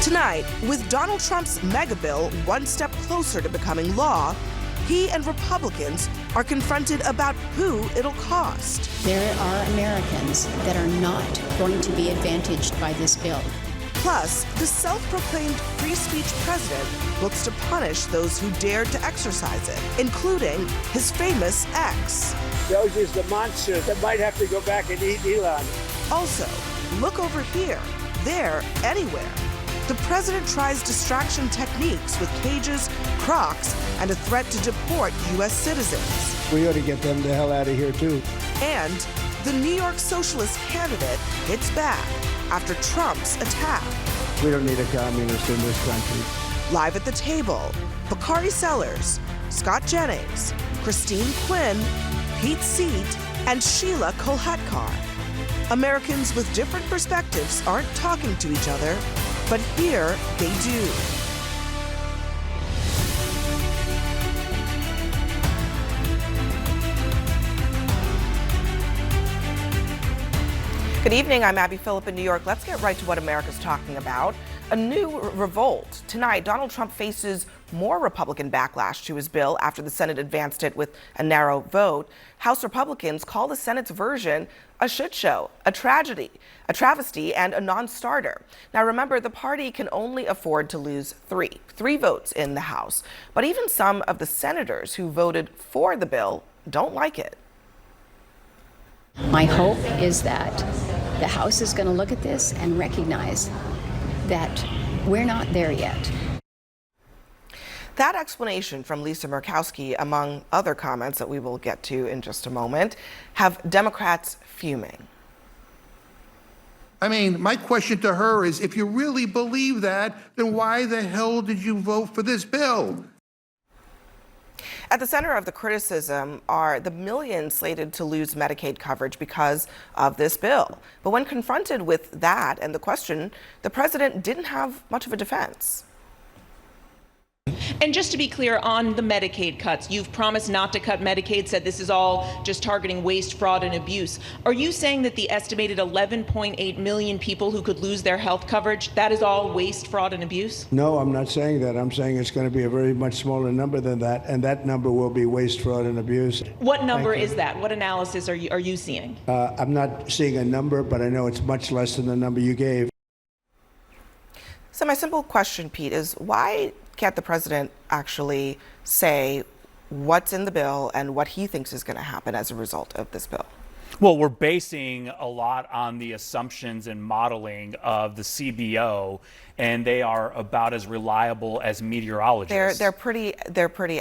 Tonight, with Donald Trump's mega bill one step closer to becoming law, he and Republicans are confronted about who it'll cost. There are Americans that are not going to be advantaged by this bill. Plus, the self-proclaimed free speech president looks to punish those who dared to exercise it, including his famous ex. Those is the monsters that might have to go back and eat Elon. Also, look over here, there, anywhere. The president tries distraction techniques with cages, crocs, and a threat to deport U.S. citizens. We ought to get them the hell out of here, too. And the New York socialist candidate hits back after Trump's attack. We don't need a communist in this country. Live at the table, Bakari Sellers, Scott Jennings, Christine Quinn, Pete Seat, and Sheelah Kolhatkar. Americans with different perspectives aren't talking to each other, but here they do. Good evening, I'm Abby Phillip in New York. Let's get right to what America's talking about. A new revolt. Tonight, Donald Trump faces more Republican backlash to his bill after the Senate advanced it with a narrow vote. House Republicans call the Senate's version a shit show, a tragedy, a travesty, and a non-starter. Now remember, the party can only afford to lose three votes in the House. But even some of the senators who voted for the bill don't like it. My hope is that the House is going to look at this and recognize that we're not there yet. That explanation from Lisa Murkowski, among other comments that we will get to in just a moment, have Democrats fuming. I mean, my question to her is, if you really believe that, then why the hell did you vote for this bill? At the center of the criticism are the millions slated to lose Medicaid coverage because of this bill. But when confronted with that and the question, the president didn't have much of a defense. And just to be clear on the Medicaid cuts, you've promised not to cut Medicaid, said this is all just targeting waste, fraud, and abuse. Are you saying that the estimated 11.8 million people who could lose their health coverage, that is all waste, fraud, and abuse? No, I'm not saying that. I'm saying it's going to be a very much smaller number than that, and that number will be waste, fraud, and abuse. What number is that? What analysis are you seeing? I'm not seeing a number, but I know it's much less than the number you gave. So my simple question, Pete, is why can't the president actually say what's in the bill and what he thinks is going to happen as a result of this bill? Well, we're basing a lot on the assumptions and modeling of the CBO, and they are about as reliable as meteorologists. They're pretty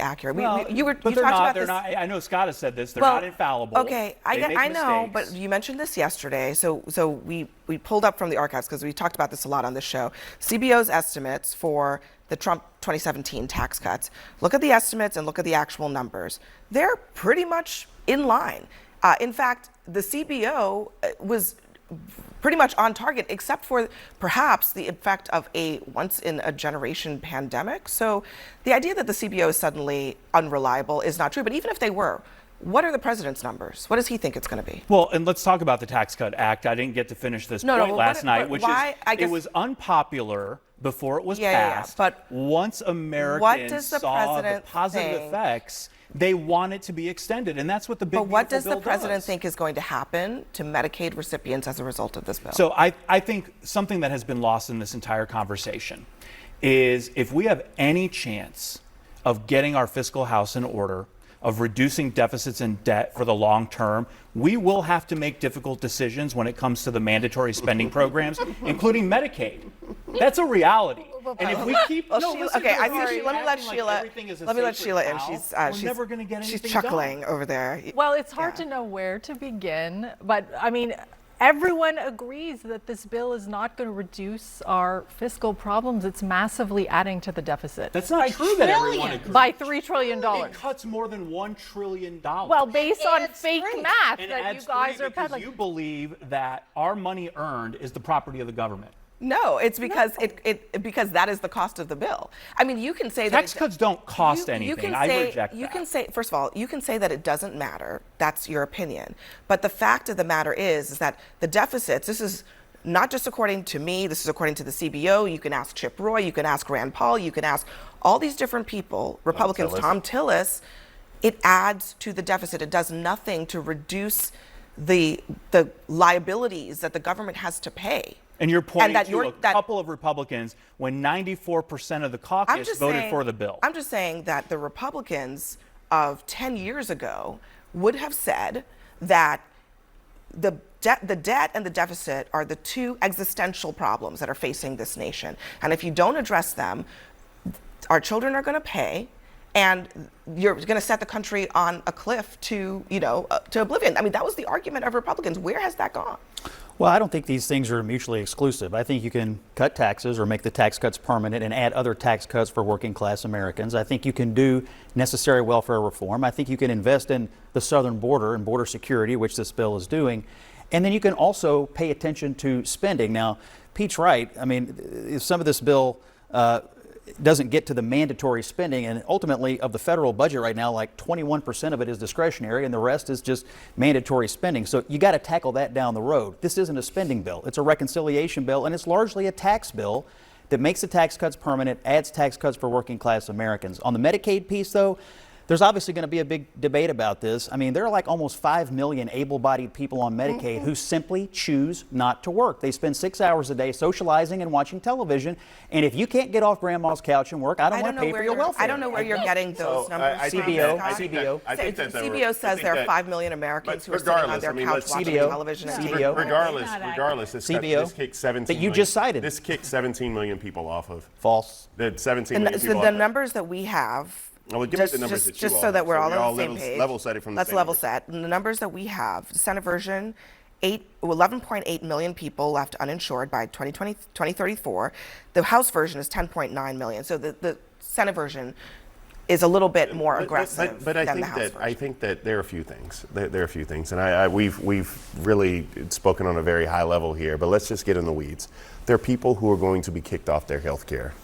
accurate. Well, you talked about they're this. not. I know Scott has said this. They're not infallible. Okay, I know, but you mentioned this yesterday. So we pulled up from the archives because we talked about this a lot on this show. CBO's estimates for the Trump 2017 tax cuts. Look at the estimates and look at the actual numbers. They're pretty much in line. In fact, the CBO was pretty much on target, except for perhaps the effect of a once-in-a-generation pandemic. So the idea that the CBO is suddenly unreliable is not true. But even if they were, what are the president's numbers? What does he think it's going to be? Well, and let's talk about the Tax Cut Act. I didn't get to finish this point last night, which is it was unpopular before it was passed. But once Americans saw the positive effects, they want it to be extended, and that's what the big But what does bill the president think is going to happen to Medicaid recipients as a result of this bill? So I think something that has been lost in this entire conversation is if we have any chance of getting our fiscal house in order, of reducing deficits and debt for the long term, we will have to make difficult decisions when it comes to the mandatory spending programs, including Medicaid. That's a reality. And if we keep let me let Sheelah in. We're never going to get anything she's chuckling done over there. Well, it's hard to know where to begin, but I mean, everyone agrees that this bill is not going to reduce our fiscal problems. It's massively adding to the deficit. That's not true that everyone agrees. By $3 trillion. It cuts more than $1 trillion. Well, based on fake math that you guys are peddling. You believe that our money earned is the property of the government. No, it's because because that is the cost of the bill. I mean, you can say that tax cuts don't cost anything. I reject that. You can say, first of all, you can say that it doesn't matter. That's your opinion. But the fact of the matter is that the deficits. This is not just according to me, this is according to the CBO. You can ask Chip Roy, you can ask Rand Paul, you can ask all these different people, Republicans, Tom Tillis. It adds to the deficit. It does nothing to reduce the liabilities that the government has to pay. And you're pointing to a couple of Republicans when 94% of the caucus voted for the bill. I'm just saying that the Republicans of 10 years ago would have said that the debt and the deficit are the two existential problems that are facing this nation. And if you don't address them, our children are going to pay, and you're going to set the country on a cliff to oblivion. I mean, that was the argument of Republicans. Where has that gone? Well, I don't think these things are mutually exclusive. I think you can cut taxes or make the tax cuts permanent and add other tax cuts for working class Americans. I think you can do necessary welfare reform. I think you can invest in the southern border and border security, which this bill is doing. And then you can also pay attention to spending. Now, Pete's right. I mean, if some of this bill doesn't get to the mandatory spending, and ultimately of the federal budget right now, like 21% of it is discretionary and the rest is just mandatory spending. So you got to tackle that down the road. This isn't a spending bill. It's a reconciliation bill, and it's largely a tax bill that makes the tax cuts permanent, adds tax cuts for working class Americans. On the Medicaid piece, though, there's obviously going to be a big debate about this. I mean, there are like almost 5 million able-bodied people on Medicaid who simply choose not to work. They spend 6 hours a day socializing and watching television. And if you can't get off grandma's couch and work, I don't want to pay for your welfare. I don't know where you're getting those numbers. CBO says there are 5 million Americans who are sitting on their couch watching television. Regardless, this kicked 17 that you just cited. This kicked 17 million people off of. False. The 17 million people off. The numbers that we have. Well, give me the numbers that you just so that we're all on the same page. Level set it from the Let's level set. And the numbers that we have, the Senate version, 11.8 million people left uninsured by 2034. The House version is 10.9 million. So the Senate version is a little bit more aggressive but than the House version. I think that there are a few things. There are a few things, and we've really spoken on a very high level here. But let's just get in the weeds. There are people who are going to be kicked off their health care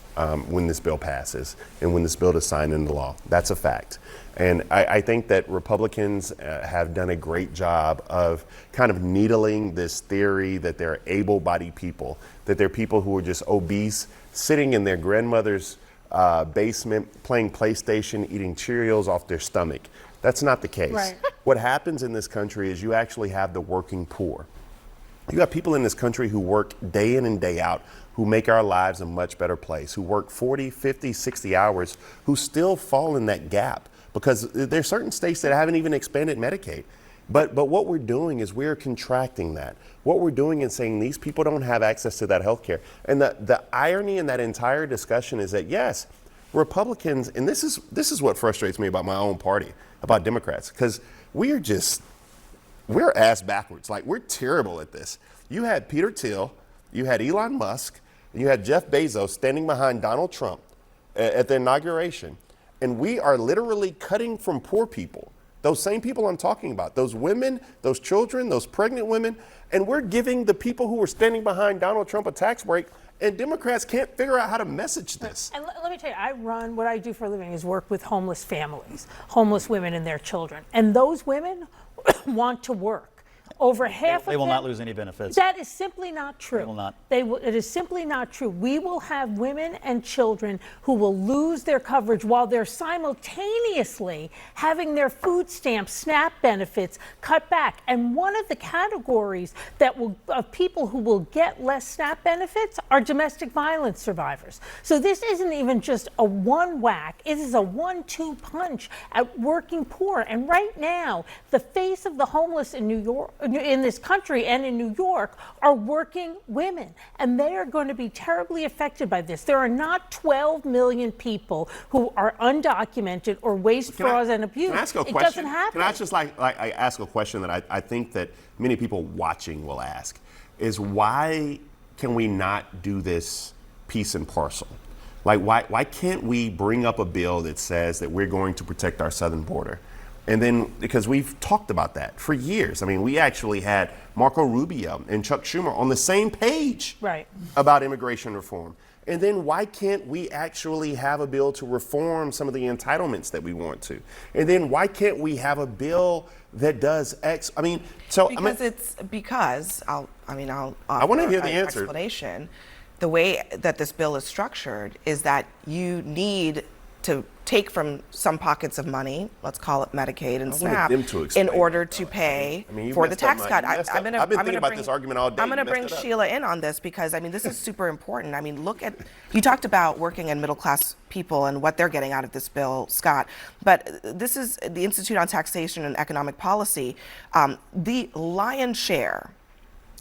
when this bill passes and when this bill is signed into law. That's a fact. And I think that Republicans have done a great job of kind of needling this theory that they're able-bodied people, that they're people who are just obese, sitting in their grandmother's basement, playing PlayStation, eating Cheerios off their stomach. That's not the case. Right. What happens in this country is you actually have the working poor. You have people in this country who work day in and day out, who make our lives a much better place, who work 40, 50, 60 hours, who still fall in that gap because there are certain states that haven't even expanded Medicaid. But what we're doing is we're contracting that. What we're doing is saying these people don't have access to that health care. And the irony in that entire discussion is that, yes, Republicans, and this is what frustrates me about my own party, about Democrats, because we're ass backwards. Like, we're terrible at this. You had Peter Thiel, you had Elon Musk, and you had Jeff Bezos standing behind Donald Trump at the inauguration. And we are literally cutting from poor people, those same people I'm talking about, those women, those children, those pregnant women, and we're giving the people who were standing behind Donald Trump a tax break, and Democrats can't figure out how to message this. And let me tell you, what I do for a living is work with homeless families, homeless women and their children. And those women want to work. Over half of them. They will not lose any benefits. That is simply not true. They will not. It is simply not true. We will have women and children who will lose their coverage while they're simultaneously having their food stamps, SNAP benefits cut back. And one of the categories of people who will get less SNAP benefits are domestic violence survivors. So this isn't even just a one whack. It is a 1-2 punch at working poor. And right now, the face of the homeless in New York, in this country and in New York, are working women, and they are going to be terribly affected by this. There are not 12 million people who are undocumented or waste, fraud, and abuse. Can I ask a question? It doesn't happen. Can I just I ask a question that I think that many people watching will ask, is why can we not do this piece and parcel? Like, why can't we bring up a bill that says that we're going to protect our southern border? And then, because we've talked about that for years. I mean, we actually had Marco Rubio and Chuck Schumer on the same page about immigration reform. And then why can't we actually have a bill to reform some of the entitlements that we want to? And then why can't we have a bill that does X? I mean, so I want to hear the answer. Explanation. The way that this bill is structured is that you need to take from some pockets of money, let's call it Medicaid and SNAP, in order to pay for the tax cut. I've been thinking about this argument all day. I'm going to bring Sheelah in on this because, I mean, this is super important. I mean, you talked about working and middle class people and what they're getting out of this bill, Scott, but this is the Institute on Taxation and Economic Policy. The lion's share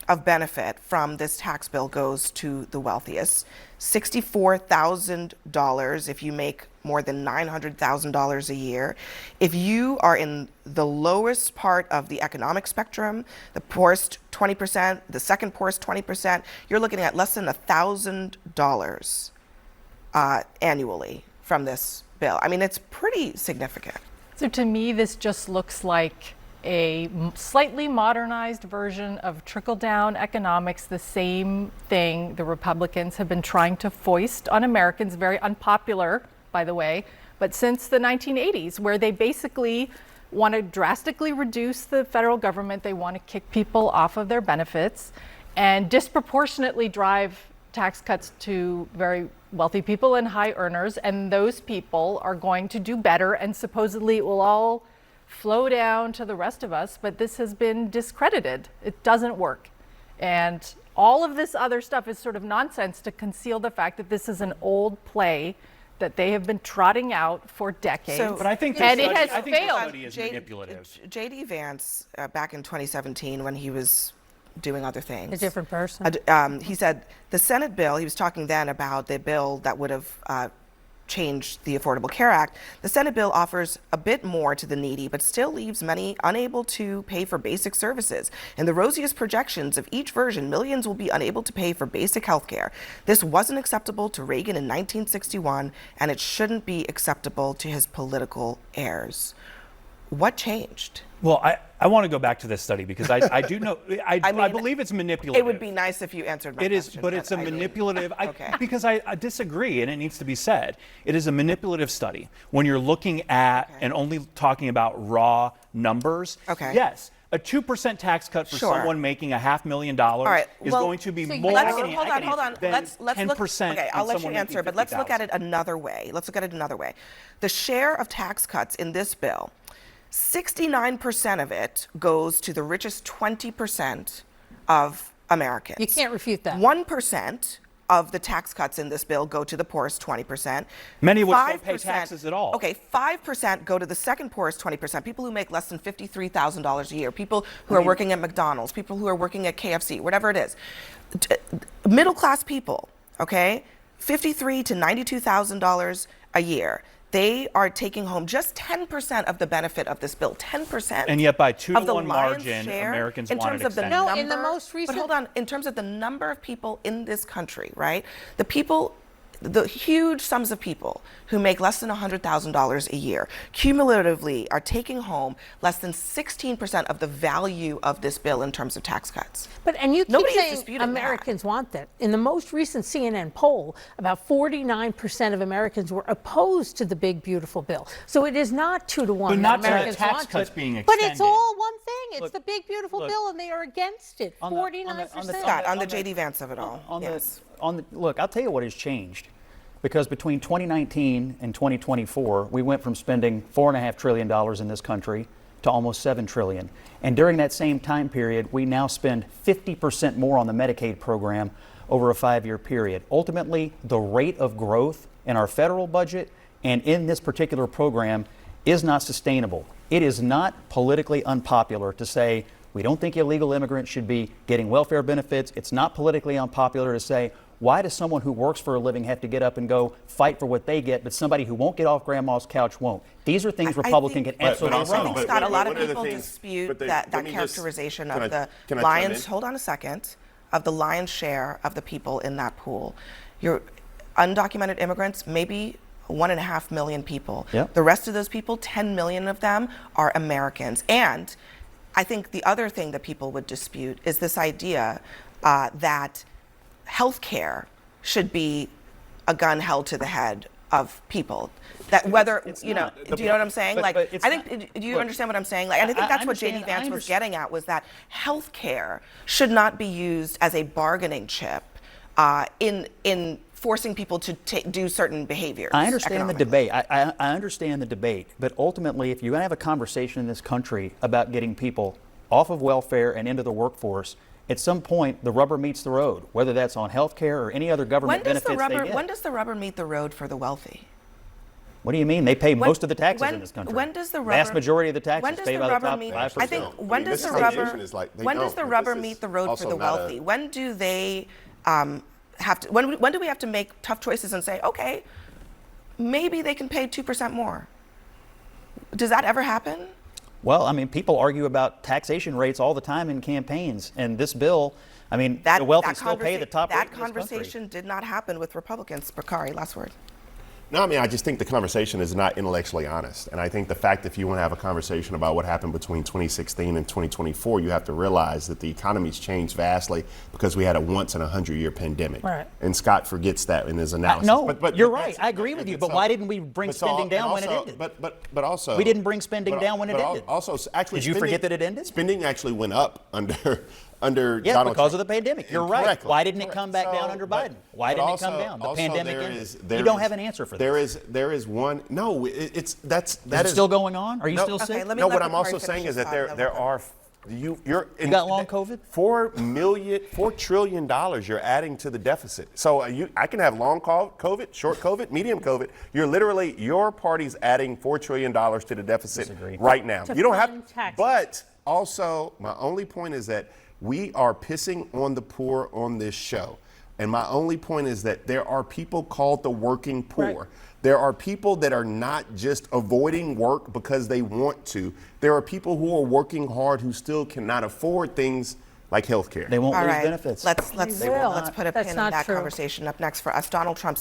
of benefit from this tax bill goes to the wealthiest. $64,000 if you make more than $900,000 a year. If you are in the lowest part of the economic spectrum, the poorest 20%, the second poorest 20%, you're looking at less than $1,000 annually from this bill. I mean, it's pretty significant. So to me, this just looks like a slightly modernized version of trickle-down economics, the same thing the Republicans have been trying to foist on Americans, very unpopular, by the way, but since the 1980s, where they basically want to drastically reduce the federal government, they want to kick people off of their benefits, and disproportionately drive tax cuts to very wealthy people and high earners, and those people are going to do better, and supposedly it will all flow down to the rest of us, but this has been discredited. It doesn't work. And all of this other stuff is sort of nonsense to conceal the fact that this is an old play that they have been trotting out for decades. But I think and it has failed. The study is manipulative. J.D. Vance, back in 2017, when he was doing other things. A different person. He said the Senate bill, he was talking then about the bill that would have changed the Affordable Care Act. The Senate bill offers a bit more to the needy, but still leaves many unable to pay for basic services. In the rosiest projections of each version, millions will be unable to pay for basic health care. This wasn't acceptable to Reagan in 1961, and it shouldn't be acceptable to his political heirs. What changed? Well, I want to go back to this study because I do know, I believe it's manipulative. It would be nice if you answered my question. It is, but it's a manipulative, because I disagree, and it needs to be said. It is a manipulative study. When you're looking at and only talking about raw numbers, yes, a 2% tax cut for someone making $500,000 is going to be more hold on. than Let's 10%. Okay, I'll let you answer, but let's look at it another way. The share of tax cuts in this bill, 69% of it goes to the richest 20% of Americans. You can't refute that. 1% of the tax cuts in this bill go to the poorest 20%. Many of which don't pay taxes at all. Okay, 5% go to the second poorest 20%, people who make less than $53,000 a year, people who are working at McDonald's, people who are working at KFC, whatever it is. Middle class people, okay, $53,000 to $92,000 a year. They are taking home just 10% of the benefit of this bill, 10%. And yet by 2-to-1 margin, Americans want it extended. No, in the most recent... But hold on, in terms of the number of people in this country, right? The huge sums of people who make less than $100,000 a year cumulatively are taking home less than 16% of the value of this bill in terms of tax cuts. And you keep saying Americans want that. In the most recent CNN poll, about 49% of Americans were opposed to the big, beautiful bill. So it is not 2-to-1. But not Americans to the tax want cuts it. being extended. But it's all one thing. It's the big, beautiful bill, and they are against it. 49%. Scott, on the J.D. Vance of it all. Look, I'll tell you what has changed. Because between 2019 and 2024, we went from spending $4.5 trillion in this country to almost $7 trillion. And during that same time period, we now spend 50% more on the Medicaid program over a 5-year period. Ultimately, the rate of growth in our federal budget and in this particular program is not sustainable. It is not politically unpopular to say we don't think illegal immigrants should be getting welfare benefits. It's not politically unpopular to say, why does someone who works for a living have to get up and go fight for what they get, but somebody who won't get off grandma's couch won't? These are things Republicans can absolutely run on. Scott, a lot of people dispute that characterization of the lion's, hold on a second, of the lion's share of the people in that pool. Your undocumented immigrants, maybe 1.5 million people. Yep. The rest of those people, 10 million of them, are Americans. And I think the other thing that people would dispute is this idea that health care should be a gun held to the head of people. That whether, you know, do you know what I'm saying? But I it's think, not- do you look, understand what I'm saying? Like, and I think that's what understand- J.D. Vance I was getting at, was that health care should not be used as a bargaining chip in forcing people to do certain behaviors. I understand the economically. debate. I understand the debate. But ultimately, if you're going to have a conversation in this country about getting people off of welfare and into the workforce, at some point, the rubber meets the road, whether that's on health care or any other government benefits they get. When does the rubber meet the road for the wealthy? What do you mean? They pay most of the taxes in this country. When does the rubber? Vast majority of the taxes when does paid the by the rubber top meet? 5%. I think when does the misconception rubber? is like they When does don't, the but rubber this meet is the road for also the not a- wealthy? When do they have to? When do we have to make tough choices and say, okay, maybe they can pay 2% more? Does that ever happen? Well, I mean, people argue about taxation rates all the time in campaigns, and this bill, I mean, the wealthy still pay the top rate That in this country. conversation did not happen with Republicans. Bakari, last word. No, I mean, I just think the conversation is not intellectually honest. And I think the fact that if you want to have a conversation about what happened between 2016 and 2024, you have to realize that the economy's changed vastly because we had a once in a 100-year pandemic. Right. And Scott forgets that in his analysis. No, But you're right. I agree with you. But why didn't we bring spending down when it ended? But also, We didn't bring spending down when it ended. Also, actually, Did you forget that it ended? Spending actually went up under Yeah, Donald because Trump. of the pandemic. You're right. Correctly. Why didn't it come back Correct. down under But- Biden? Why but didn't it come also- down? The also pandemic there ended. is- You don't have an answer for this. There is one. No, Is it still going on? Are you still Okay, sick? let me No, let what I'm Bakari also finish saying his is that thought, there then we'll are You got long COVID? $4 trillion you're adding to the deficit. So I can have long COVID, short COVID, medium COVID. Your party's adding $4 trillion to the deficit Disagree. right now. To You don't have, fund taxes. but also my only point is that we are pissing on the poor on this show. And my only point is that there are people called the working poor. Right. There are people that are not just avoiding work because they want to. There are people who are working hard who still cannot afford things like health care. They won't All lose right, benefits. let's They will put a That's pin in not that true. conversation. Up next for us, Donald Trump.